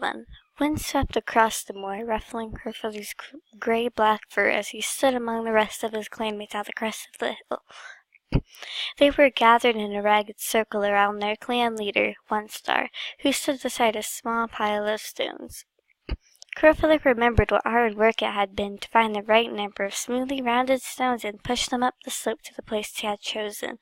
1. Wind swept across the moor, ruffling Crowfeather's gray-black fur as he stood among the rest of his clanmates at the crest of the hill. They were gathered in a ragged circle around their clan leader, One Star, who stood beside a small pile of stones. Crowfeather remembered what hard work it had been to find the right number of smoothly rounded stones and push them up the slope to the place he had chosen.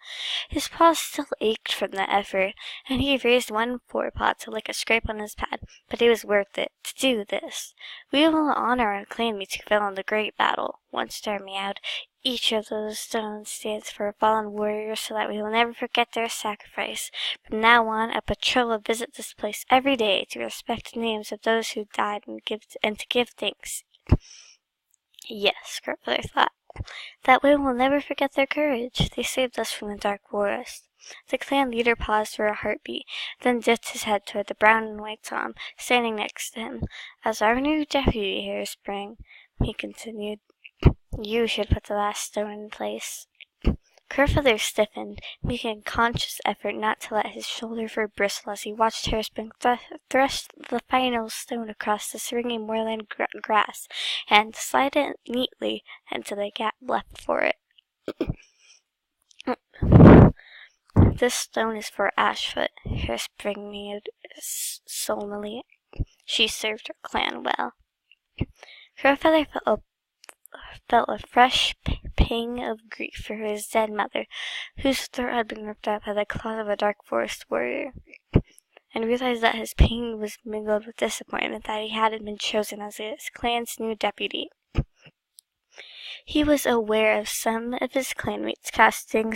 His paws still ached from the effort, and he raised one forepaw to lick a scrape on his pad, but it was worth it to do this. "We will honor our clanmates who fell in the great battle," One Star meowed. "Each of those stones stands for a fallen warrior, so that we will never forget their sacrifice. From now on, a patrol will visit this place every day to respect the names of those who died and to give thanks." Yes, Crowfeather thought. That way we'll never forget their courage. They saved us from the dark forest. The clan leader paused for a heartbeat, then dipped his head toward the brown and white Tom, standing next to him. "As our new deputy here, Spring," he continued, "you should put the last stone in place." Crowfeather stiffened, making a conscious effort not to let his shoulder fur bristle as he watched Hairspring thrust the final stone across the swinging moorland grass and slide it neatly into the gap left for it. "This stone is for Ashfoot," Hairspring mewed solemnly. "She served her clan well." Crowfeather felt a fresh pang of grief for his dead mother, whose throat had been ripped out by the claws of a dark forest warrior, and realized that his pain was mingled with disappointment that he hadn't been chosen as his clan's new deputy. He was aware of some of his clanmates casting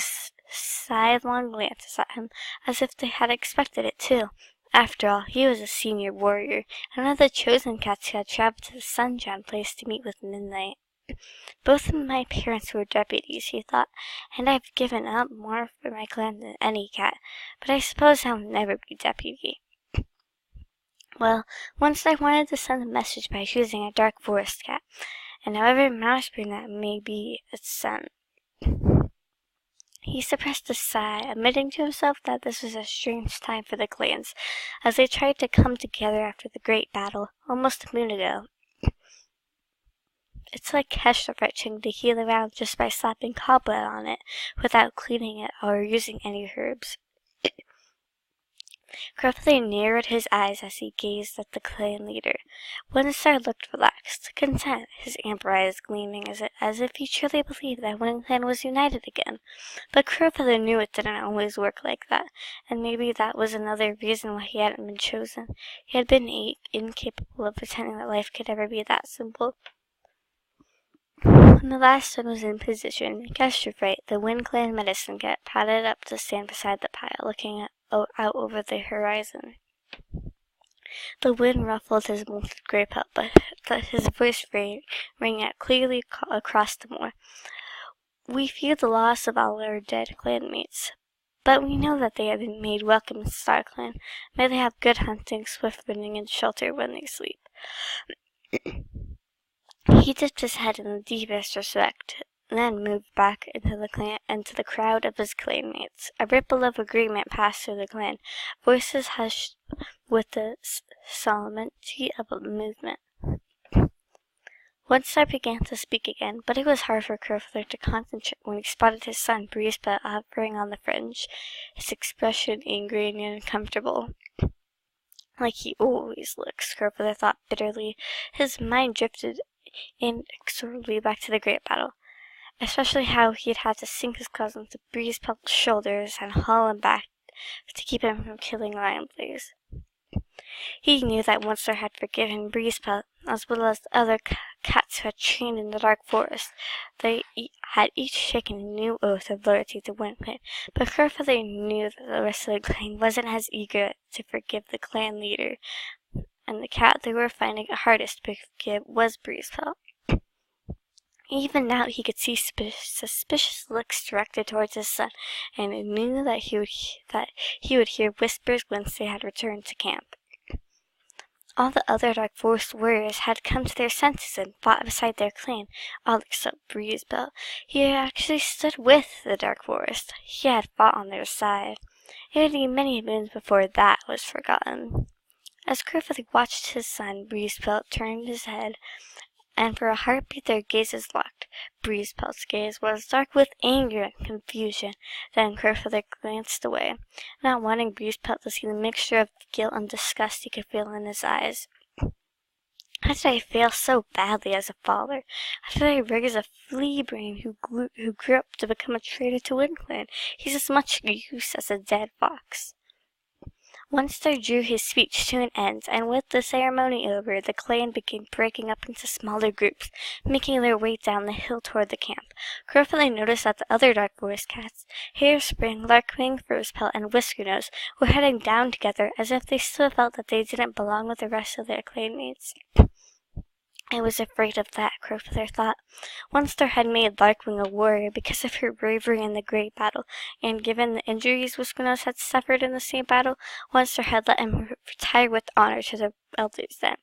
sidelong glances at him, as if they had expected it too. After all, he was a senior warrior, and one of the chosen cats who had traveled to the Sunshine Place to meet with Midnight. "Both of my parents were deputies," he thought, "and I've given up more for my clan than any cat, but I suppose I'll never be deputy. Well, once I wanted to send a message by choosing a dark forest cat, and however mouse-brained that may be, it's sent." He suppressed a sigh, admitting to himself that this was a strange time for the clans, as they tried to come together after the great battle, almost a moon ago. It's like Hesher retching to heal around just by slapping cobweb on it, without cleaning it or using any herbs. Crowfeather narrowed his eyes as he gazed at the clan leader. One Star looked relaxed, content, his amber eyes gleaming as if he truly believed that One Clan was united again. But Crowfeather knew it didn't always work like that, and maybe that was another reason why he hadn't been chosen. He had been incapable of pretending that life could ever be that simple. When the last stone was in position, Kestrafrite, the Wind Clan medicine cat, padded up to stand beside the pile, looking out over the horizon. The wind ruffled his molted gray pelt, but his voice rang out clearly across the moor. "We feel the loss of all our dead clanmates, but we know that they have been made welcome in Star Clan. May they have good hunting, swift running, and shelter when they sleep." He dipped his head in the deepest respect, then moved back into the crowd of his clanmates. A ripple of agreement passed through the clan, voices hushed with the solemnity of a movement. One Star began to speak again, but it was hard for Crowfeather to concentrate when he spotted his son Breezebelt hovering on the fringe, his expression angry and uncomfortable. Like he always looks, Crowfeather thought bitterly. His mind drifted inexorably back to the great battle, especially how he had had to sink his claws into Breezebelt's shoulders and haul him back to keep him from killing Lionblaze. He knew that One Star had forgiven Breezebelt, as well as the other cats who had trained in the dark forest. They had each taken a new oath of loyalty to Wind Clan, but Crowfeather knew that the rest of the clan wasn't as eager to forgive the clan leader, and the cat they were finding it hardest to forgive was Breezebelt. Even now he could see suspicious looks directed towards his son, and knew that he would hear whispers once they had returned to camp. All the other Dark Forest warriors had come to their senses and fought beside their clan, all except Breezebelt. He had actually stood with the Dark Forest. He had fought on their side. It would be many moons before that was forgotten. As Crowfeather watched his son, Breezepelt turned his head, and for a heartbeat their gazes locked. Breezepelt's gaze was dark with anger and confusion. Then Crowfeather glanced away, not wanting Breezepelt to see the mixture of guilt and disgust he could feel in his eyes. How did I fail so badly as a father? How did I raise a flea-brain who grew up to become a traitor to WindClan? He's as much use as a dead fox. Munster drew his speech to an end, and with the ceremony over, the clan began breaking up into smaller groups, making their way down the hill toward the camp. Crowfeather noticed that the other Dark Forest cats, Hairspring, Larkwing, Furzpelt, and Whiskernose, were heading down together as if they still felt that they didn't belong with the rest of their clanmates. I was afraid of that, Crowfeather thought. Munster had made Larkwing a warrior because of her bravery in the great battle, and given the injuries Whiskernose had suffered in the same battle, Munster had let him retire with honor to the elders then.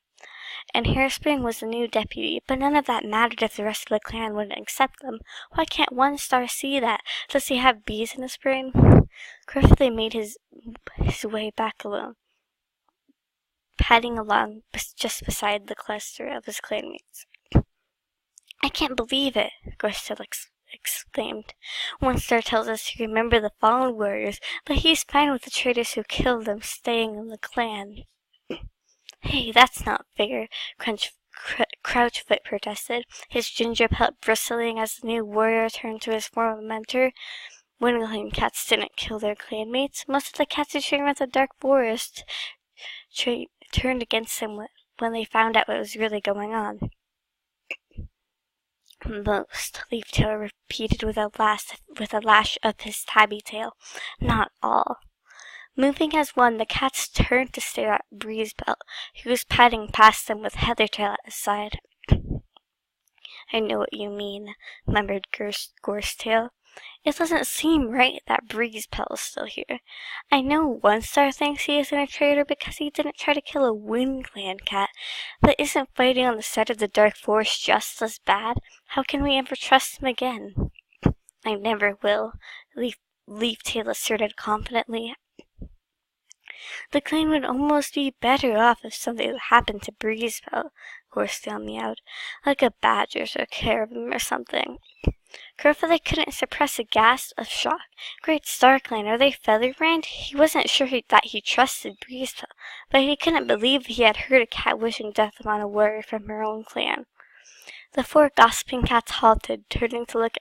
And Hairspring was the new deputy, but none of that mattered if the rest of the clan wouldn't accept them. Why can't one star see that? Does he have bees in his brain? Crowfeather made his way back alone, padding along just beside the cluster of his clanmates. "I can't believe it," Gorstel exclaimed. "Munster tells us to remember the fallen warriors, but he's fine with the traitors who killed them staying in the clan." "Hey, that's not fair," Crouchfoot protested, his ginger pelt bristling as the new warrior turned to his former mentor. WindClan cats didn't kill their clanmates. Most of the cats who trained with the Dark Forest turned against him when they found out what was really going on. "Most," Leaftail repeated with a lash of his tabby tail. "Not all." Moving as one, the cats turned to stare at Breezepelt, who was padding past them with Heathertail at his side. "I know what you mean," murmured Gorsetail. "It doesn't seem right that Breezepelt is still here. I know One Star thinks he isn't a traitor because he didn't try to kill a WindClan cat, but isn't fighting on the side of the Dark Forest just as bad? How can we ever trust him again?" "I never will," Leaftail asserted confidently. "The clan would almost be better off if something happened to Breezepelt," Gorsetail meowed, "like a badger took care of him or something." Crowfeather couldn't suppress a gasp of shock. Great Star Clan, are they feather-brained? He wasn't sure that he trusted Breezepelt, but he couldn't believe he had heard a cat wishing death upon a warrior from her own clan. The 4 gossiping cats halted, turning to look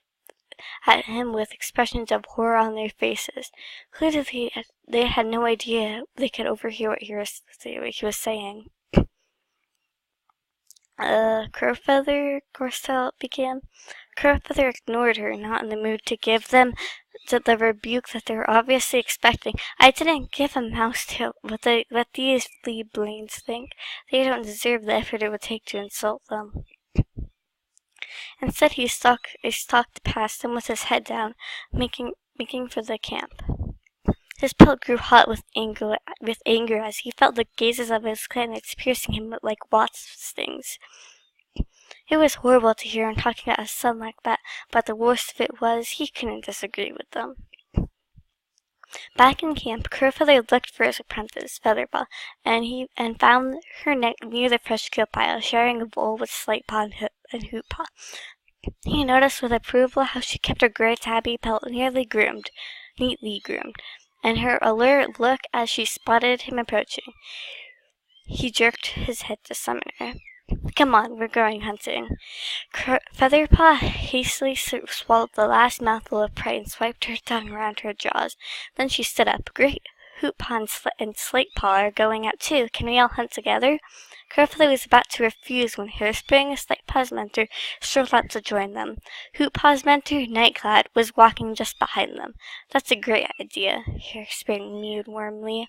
at him with expressions of horror on their faces. Clearly they had no idea they could overhear what he was saying. Crowfeather," Gorstel began. Crowfeather ignored her, not in the mood to give them the rebuke that they were obviously expecting. "I didn't give a mouse tail what these flea-brains think. They don't deserve the effort it would take to insult them." Instead, he stalked past them with his head down, making for the camp. His pelt grew hot with anger as he felt the gazes of his clanmates piercing him like wasp stings. It was horrible to hear him talking at his son like that, but the worst of it was he couldn't disagree with them. Back in camp, Crowfeather looked for his apprentice, Featherpaw, and found her near the fresh kill pile, sharing a bowl with Slightpaw and Hootpaw. He noticed with approval how she kept her gray tabby pelt neatly groomed, and her alert look as she spotted him approaching. He jerked his head to summon her. "Come on, we're going hunting." Featherpaw hastily swallowed the last mouthful of prey and swiped her tongue around her jaws. Then she stood up. "Great, Hootpaw and Slightpaw are going out too. Can we all hunt together?" Crowfeather was about to refuse when Hairspring, Slightpaw's mentor, strolled out to join them. Hootpaw's mentor, Nightcloud, was walking just behind them. "That's a great idea," Hairspring mewed warmly.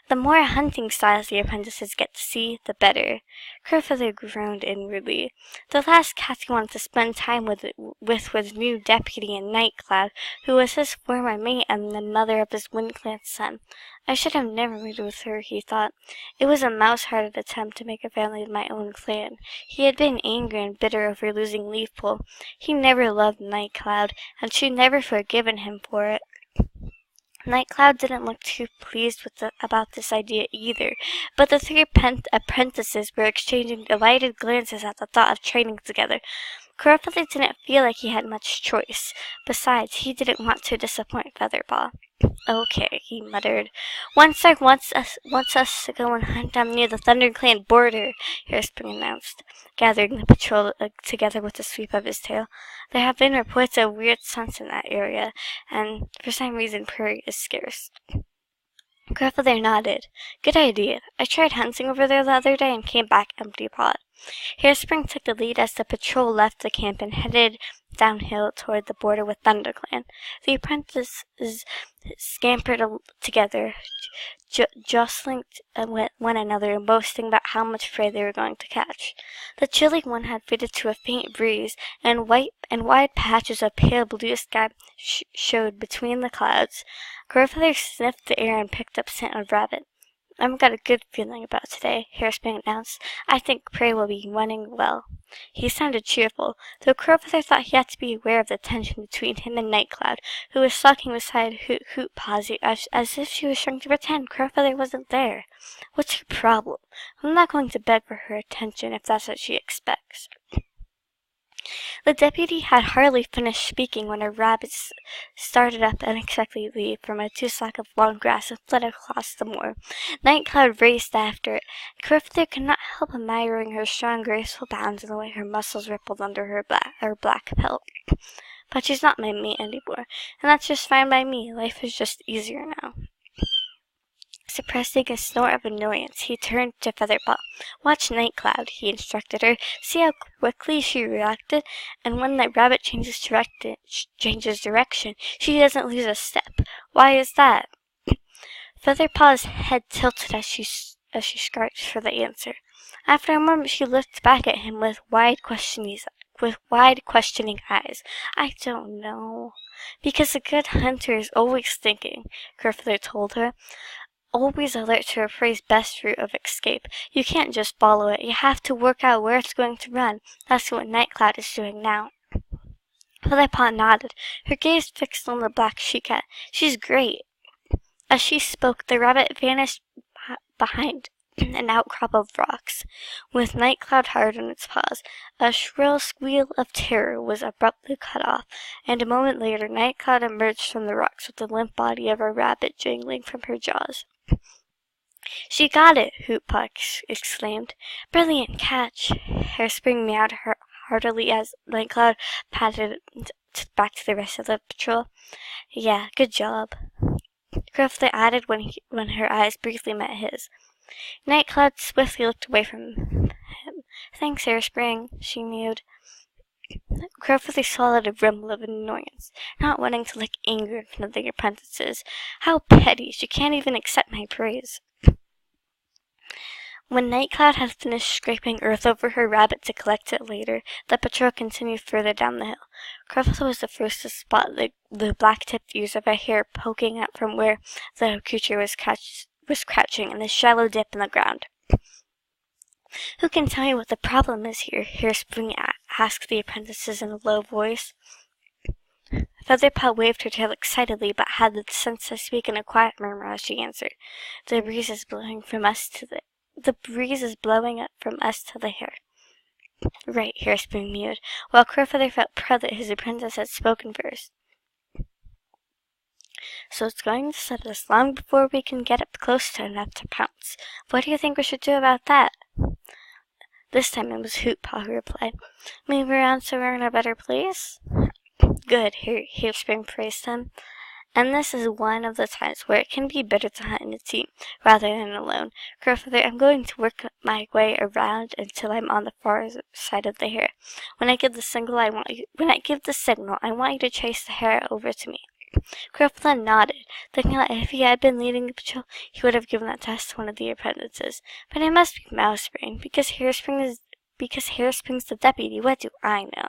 "The more hunting styles the apprentices get to see, the better." Crowfeather groaned inwardly. The last cat he wanted to spend time with was new deputy and Nightcloud, who was his former mate and the mother of his WindClan son. "I should have never moved with her," he thought. It was a mouse-hearted attempt to make a family of my own clan. He had been angry and bitter over losing Leafpool. He never loved Nightcloud, and she'd never forgiven him for it. Nightcloud didn't look too pleased about this idea either, but the three apprentices were exchanging delighted glances at the thought of training together. Crowfeather didn't feel like he had much choice. Besides, he didn't want to disappoint Featherpaw. "Okay," he muttered. "One Stark wants us to go and hunt down near the ThunderClan border," Hairspring announced, gathering the patrol together with a sweep of his tail. "There have been reports of weird stunts in that area, and for some reason prairie is scarce." Crowfeather nodded. "Good idea. I tried hunting over there the other day and came back empty-pawed." Hairspring took the lead as the patrol left the camp and headed downhill toward the border with ThunderClan. The apprentices scampered together, jostling one another and boasting about how much prey they were going to catch. The chilly wind had faded to a faint breeze, and wide patches of pale blue sky showed between the clouds. Crowfeather sniffed the air and picked up scent of rabbit. "I've got a good feeling about today," Hairspring announced. "I think prey will be running well." He sounded cheerful, though Crowfeather thought he had to be aware of the tension between him and Nightcloud, who was sulking beside Hoot-Paw as if she was trying to pretend Crowfeather wasn't there. "What's her problem? I'm not going to beg for her attention if that's what she expects." The deputy had hardly finished speaking when a rabbit started up unexpectedly from a tussock of long grass and fled across the moor. Nightcloud raced after it. Crowfeather could not help admiring her strong, graceful bounds and the way her muscles rippled under her black pelt. "But she's not my mate anymore, and that's just fine by me. Life is just easier now." Suppressing a snort of annoyance, he turned to Featherpaw. "Watch Nightcloud," he instructed her. "See how quickly she reacted, and when that rabbit changes direction, she doesn't lose a step. Why is that?" Featherpaw's head tilted as she scratched for the answer. After a moment, she looked back at him with wide, questioning eyes. "I don't know." "Because a good hunter is always thinking," Crowfeather told her. "Always alert to a prey's best route of escape. You can't just follow it. You have to work out where it's going to run. That's what Nightcloud is doing now." Featherpaw nodded, her gaze fixed on the black she-cat. "She's great." As she spoke, the rabbit vanished behind an outcrop of rocks, with Nightcloud hard on its paws. A shrill squeal of terror was abruptly cut off, and a moment later Nightcloud emerged from the rocks with the limp body of a rabbit jangling from her jaws. "She got it!" Hoot-Paw exclaimed. "Brilliant catch!" Hairspring meowed heartily as Nightcloud padded back to the rest of the patrol. "Yeah, good job," Crowfeather added when her eyes briefly met his. Nightcloud swiftly looked away from him. "Thanks, Hairspring," she mewed. Crowfeather swallowed a rumble of annoyance, not wanting to look angry in front of the apprentices. How petty! She can't even accept my praise. When Nightcloud had finished scraping earth over her rabbit to collect it later, the patrol continued further down the hill. Crowfeather was the first to spot the black-tipped ears of a hare poking up from where the creature was crouching in a shallow dip in the ground. "Who can tell me what the problem is here?" Hairspring asked the apprentices in a low voice. Featherpaw waved her tail excitedly, but had the sense to speak in a quiet murmur as she answered. The breeze is blowing up from us to the hare." "Right," Hairspring mewed, while Crowfeather felt proud that his apprentice had spoken first. "So it's going to set us long before we can get up close enough to pounce. What do you think we should do about that?" This time it was Hoot-Paw who replied. "Move around so we're in a better place?" "Good," Hairspring praised him. "And this is one of the times where it can be better to hunt in a team rather than alone. Crowfeather, I'm going to work my way around until I'm on the far side of the hare. When I give the signal, I want you to chase the hare over to me." Crowfeather nodded, thinking that if he had been leading the patrol, he would have given that task to one of the apprentices. But it must be Mousebrain, because Hairspring's the deputy. What do I know?